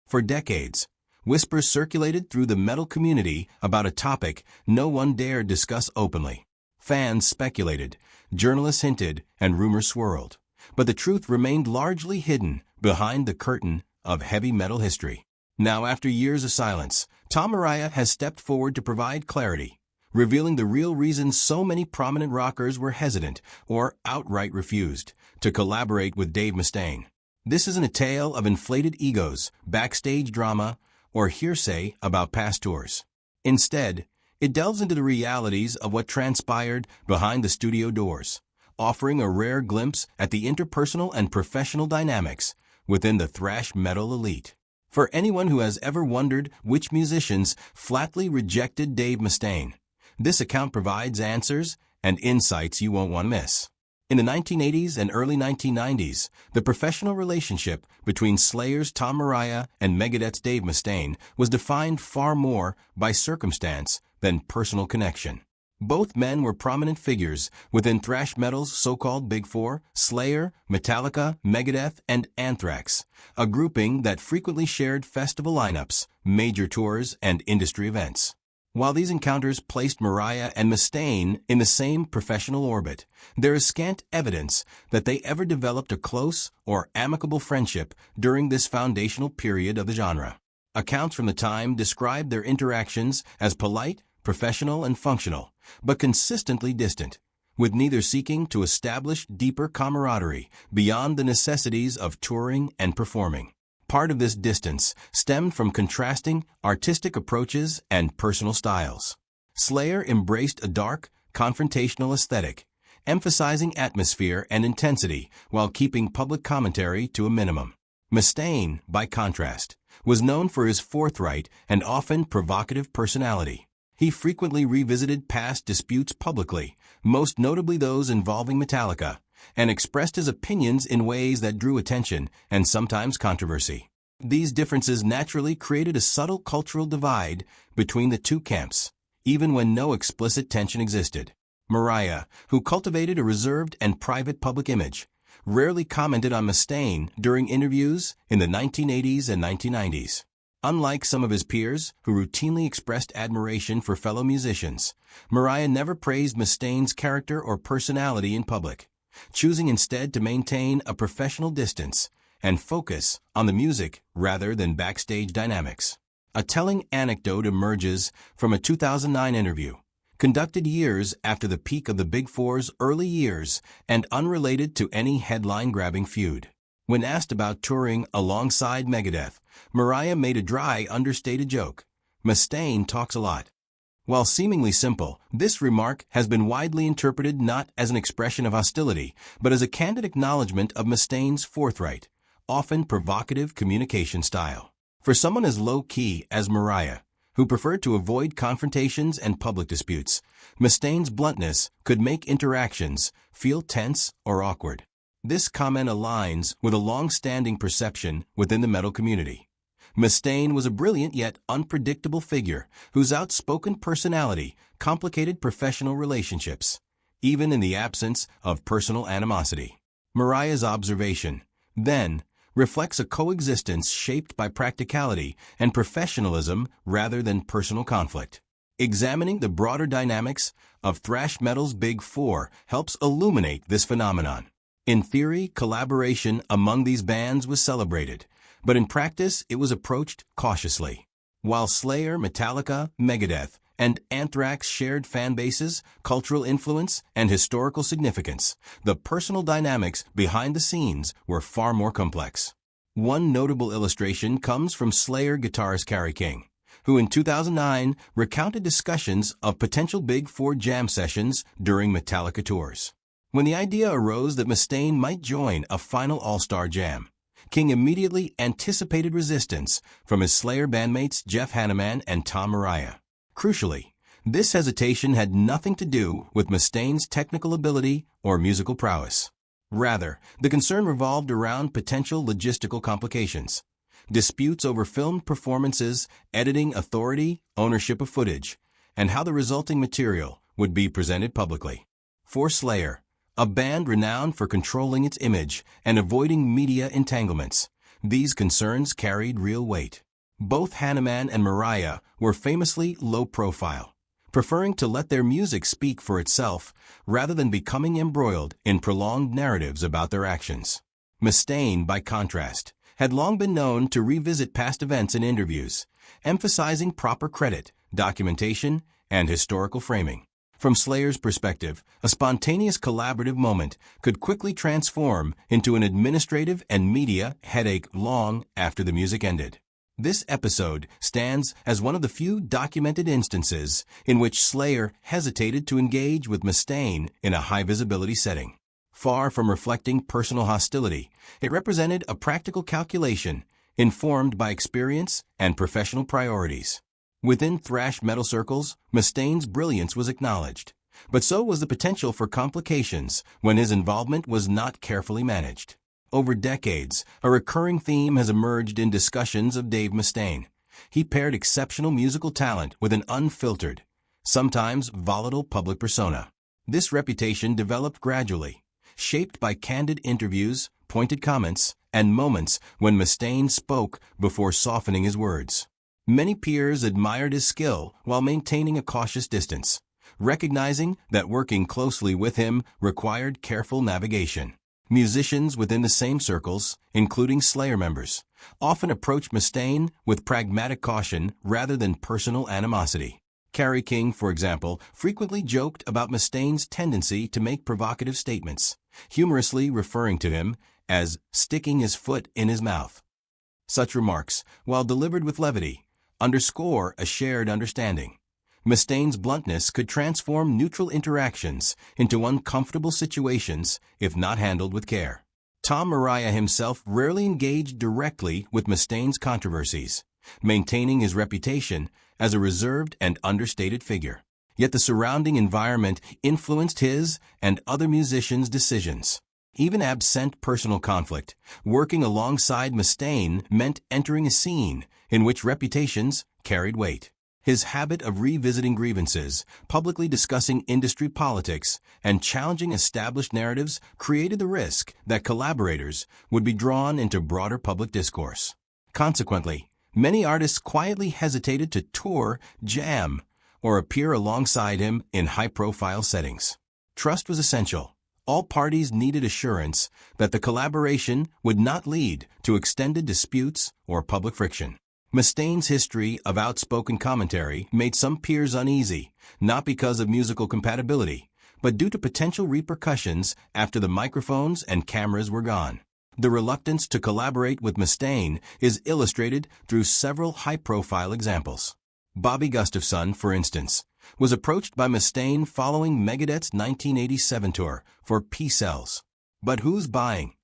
For decades, whispers circulated through the metal community about a topic no one dared discuss openly. Fans speculated, journalists hinted, and rumors swirled. But the truth remained largely hidden behind the curtain of heavy metal history. Now, after years of silence, Tom Araya has stepped forward to provide clarity, revealing the real reasons so many prominent rockers were hesitant or outright refused to collaborate with Dave Mustaine. This isn't a tale of inflated egos, backstage drama, or hearsay about past tours. Instead, it delves into the realities of what transpired behind the studio doors, offering a rare glimpse at the interpersonal and professional dynamics within the thrash metal elite. For anyone who has ever wondered which musicians flatly rejected Dave Mustaine, this account provides answers and insights you won't want to miss. In the 1980s and early 1990s, the professional relationship between Slayer's Tom Araya and Megadeth's Dave Mustaine was defined far more by circumstance than personal connection. Both men were prominent figures within thrash metal's so-called Big Four: Slayer, Metallica, Megadeth, and Anthrax, a grouping that frequently shared festival lineups, major tours, and industry events. While these encounters placed Araya and Mustaine in the same professional orbit, there is scant evidence that they ever developed a close or amicable friendship during this foundational period of the genre. Accounts from the time describe their interactions as polite, professional, and functional, but consistently distant, with neither seeking to establish deeper camaraderie beyond the necessities of touring and performing. Part of this distance stemmed from contrasting artistic approaches and personal styles. Slayer embraced a dark, confrontational aesthetic, emphasizing atmosphere and intensity while keeping public commentary to a minimum. Mustaine, by contrast, was known for his forthright and often provocative personality. He frequently revisited past disputes publicly, most notably those involving Metallica, and expressed his opinions in ways that drew attention and sometimes controversy. These differences naturally created a subtle cultural divide between the two camps, even when no explicit tension existed. Araya, who cultivated a reserved and private public image, rarely commented on Mustaine during interviews in the 1980s and 1990s. Unlike some of his peers, who routinely expressed admiration for fellow musicians, Araya never praised Mustaine's character or personality in public, choosing instead to maintain a professional distance and focus on the music rather than backstage dynamics. A telling anecdote emerges from a 2009 interview, conducted years after the peak of the Big Four's early years and unrelated to any headline-grabbing feud. When asked about touring alongside Megadeth, Araya made a dry, understated joke. "Mustaine talks a lot." While seemingly simple, this remark has been widely interpreted not as an expression of hostility, but as a candid acknowledgement of Mustaine's forthright, often provocative communication style. For someone as low-key as Araya, who preferred to avoid confrontations and public disputes, Mustaine's bluntness could make interactions feel tense or awkward. This comment aligns with a long-standing perception within the metal community. Mustaine was a brilliant yet unpredictable figure whose outspoken personality complicated professional relationships, even in the absence of personal animosity. Araya's observation, then, reflects a coexistence shaped by practicality and professionalism rather than personal conflict. Examining the broader dynamics of thrash metal's Big Four helps illuminate this phenomenon. In theory, collaboration among these bands was celebrated, but in practice it was approached cautiously. While Slayer, Metallica, Megadeth, and Anthrax shared fan bases, cultural influence, and historical significance, the personal dynamics behind the scenes were far more complex. One notable illustration comes from Slayer guitarist Kerry King, who in 2009 recounted discussions of potential Big Four jam sessions during Metallica tours. When the idea arose that Mustaine might join a final all-star jam, King immediately anticipated resistance from his Slayer bandmates Jeff Hanneman and Tom Araya. Crucially, this hesitation had nothing to do with Mustaine's technical ability or musical prowess. Rather, the concern revolved around potential logistical complications, disputes over filmed performances, editing authority, ownership of footage, and how the resulting material would be presented publicly. For Slayer, a band renowned for controlling its image and avoiding media entanglements, These concerns carried real weight. Both Hanneman and Araya were famously low-profile, preferring to let their music speak for itself rather than becoming embroiled in prolonged narratives about their actions. Mustaine, by contrast, had long been known to revisit past events in interviews, emphasizing proper credit, documentation, and historical framing. From Slayer's perspective, a spontaneous collaborative moment could quickly transform into an administrative and media headache long after the music ended. This episode stands as one of the few documented instances in which Slayer hesitated to engage with Mustaine in a high-visibility setting. Far from reflecting personal hostility, it represented a practical calculation informed by experience and professional priorities. Within thrash metal circles, Mustaine's brilliance was acknowledged, but so was the potential for complications when his involvement was not carefully managed. Over decades, a recurring theme has emerged in discussions of Dave Mustaine. He paired exceptional musical talent with an unfiltered, sometimes volatile public persona. This reputation developed gradually, shaped by candid interviews, pointed comments, and moments when Mustaine spoke before softening his words. Many peers admired his skill while maintaining a cautious distance, recognizing that working closely with him required careful navigation. Musicians within the same circles, including Slayer members, often approached Mustaine with pragmatic caution rather than personal animosity. Kerry King, for example, frequently joked about Mustaine's tendency to make provocative statements, humorously referring to him as sticking his foot in his mouth. Such remarks, while delivered with levity, underscore a shared understanding. Mustaine's bluntness could transform neutral interactions into uncomfortable situations if not handled with care. Tom Araya himself rarely engaged directly with Mustaine's controversies, maintaining his reputation as a reserved and understated figure. Yet the surrounding environment influenced his and other musicians' decisions. Even absent personal conflict, working alongside Mustaine meant entering a scene in which reputations carried weight. His habit of revisiting grievances, publicly discussing industry politics, and challenging established narratives created the risk that collaborators would be drawn into broader public discourse. Consequently, many artists quietly hesitated to tour, jam, or appear alongside him in high-profile settings. Trust was essential. All parties needed assurance that the collaboration would not lead to extended disputes or public friction. Mustaine's history of outspoken commentary made some peers uneasy, not because of musical compatibility, but due to potential repercussions after the microphones and cameras were gone. The reluctance to collaborate with Mustaine is illustrated through several high-profile examples. Bobby Gustafson, for instance, was approached by Mustaine following Megadeth's 1987 tour for P-Cells. But who's buying?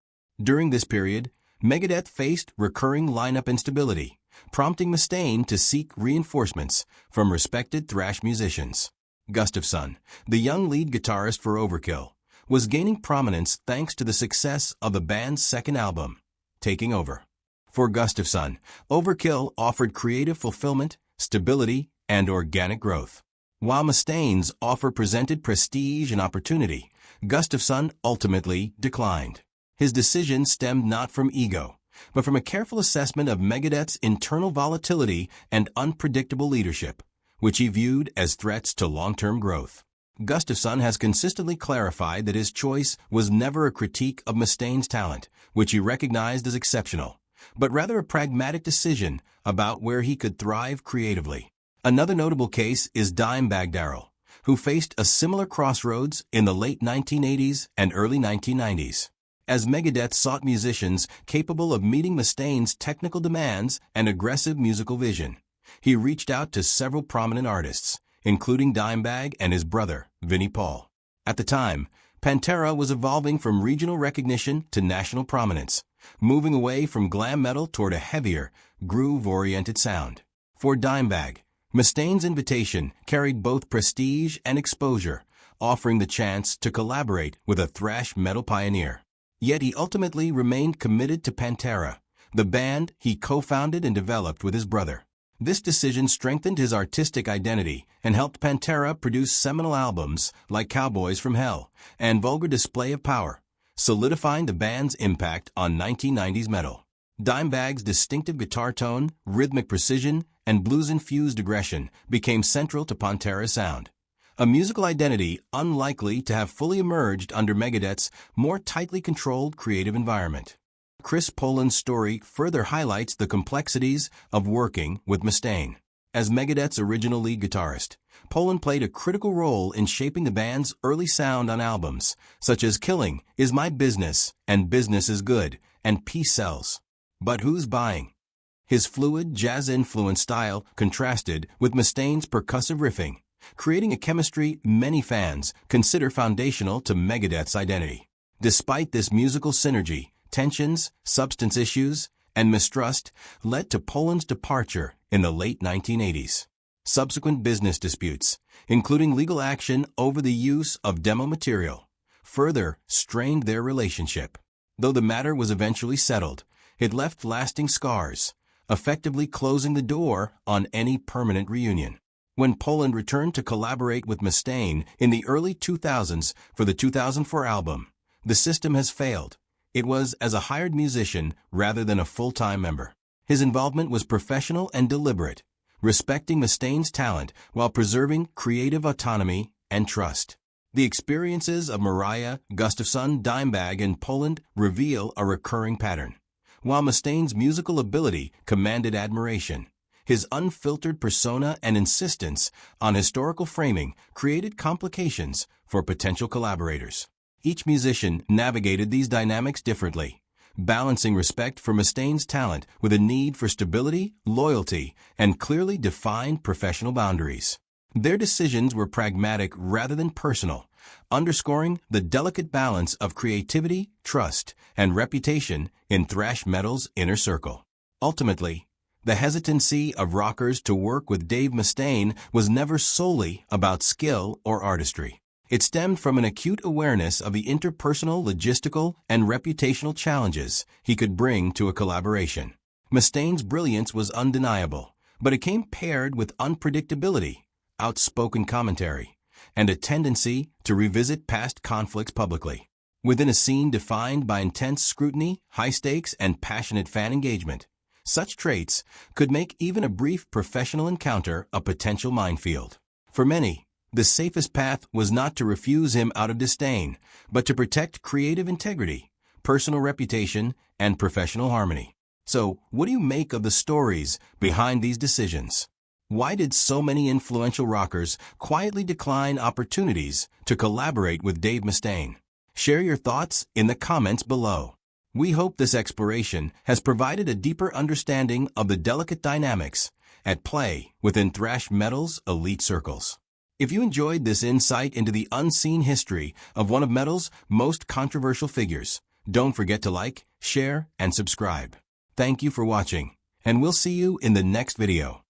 During this period, Megadeth faced recurring lineup instability, prompting Mustaine to seek reinforcements from respected thrash musicians. Gustafson, the young lead guitarist for Overkill, was gaining prominence thanks to the success of the band's second album, Taking Over. For Gustafson, Overkill offered creative fulfillment, stability, and organic growth. While Mustaine's offer presented prestige and opportunity, Gustafson ultimately declined. His decision stemmed not from ego, but from a careful assessment of Megadeth's internal volatility and unpredictable leadership, which he viewed as threats to long-term growth. Gustafson has consistently clarified that his choice was never a critique of Mustaine's talent, which he recognized as exceptional, but rather a pragmatic decision about where he could thrive creatively. Another notable case is Dimebag Darrell, who faced a similar crossroads in the late 1980s and early 1990s. As Megadeth sought musicians capable of meeting Mustaine's technical demands and aggressive musical vision, he reached out to several prominent artists, including Dimebag and his brother, Vinnie Paul. At the time, Pantera was evolving from regional recognition to national prominence, moving away from glam metal toward a heavier, groove-oriented sound. For Dimebag, Mustaine's invitation carried both prestige and exposure, offering the chance to collaborate with a thrash metal pioneer. Yet he ultimately remained committed to Pantera, the band he co-founded and developed with his brother. This decision strengthened his artistic identity and helped Pantera produce seminal albums like Cowboys from Hell and Vulgar Display of Power, solidifying the band's impact on 1990s metal. Dimebag's distinctive guitar tone, rhythmic precision, and blues-infused aggression became central to Pantera's sound, a musical identity unlikely to have fully emerged under Megadeth's more tightly controlled creative environment. Chris Poland's story further highlights the complexities of working with Mustaine. As Megadeth's original lead guitarist, Poland played a critical role in shaping the band's early sound on albums, such as Killing Is My Business and Business Is Good and Peace Sells. But who's buying? His fluid, jazz-influenced style contrasted with Mustaine's percussive riffing, creating a chemistry many fans consider foundational to Megadeth's identity. Despite this musical synergy, tensions, substance issues, and mistrust led to Poland's departure in the late 1980s. Subsequent business disputes, including legal action over the use of demo material, further strained their relationship. Though the matter was eventually settled, it left lasting scars, effectively closing the door on any permanent reunion. When Poland returned to collaborate with Mustaine in the early 2000s for the 2004 album, The System Has Failed, it was as a hired musician rather than a full-time member. His involvement was professional and deliberate, respecting Mustaine's talent while preserving creative autonomy and trust. The experiences of Araya, Gustafsson, Dimebag, and Poland reveal a recurring pattern. While Mustaine's musical ability commanded admiration, his unfiltered persona and insistence on historical framing created complications for potential collaborators. Each musician navigated these dynamics differently, balancing respect for Mustaine's talent with a need for stability, loyalty, and clearly defined professional boundaries. Their decisions were pragmatic rather than personal, underscoring the delicate balance of creativity, trust, and reputation in thrash metal's inner circle. Ultimately, the hesitancy of rockers to work with Dave Mustaine was never solely about skill or artistry. It stemmed from an acute awareness of the interpersonal, logistical, and reputational challenges he could bring to a collaboration. Mustaine's brilliance was undeniable, but it came paired with unpredictability, outspoken commentary, and a tendency to revisit past conflicts publicly. Within a scene defined by intense scrutiny, high stakes, and passionate fan engagement, such traits could make even a brief professional encounter a potential minefield. For many, the safest path was not to refuse him out of disdain, but to protect creative integrity, personal reputation, and professional harmony. So, what do you make of the stories behind these decisions? Why did so many influential rockers quietly decline opportunities to collaborate with Dave Mustaine? Share your thoughts in the comments below. We hope this exploration has provided a deeper understanding of the delicate dynamics at play within thrash metal's elite circles. If you enjoyed this insight into the unseen history of one of metal's most controversial figures, don't forget to like, share, and subscribe. Thank you for watching, and we'll see you in the next video.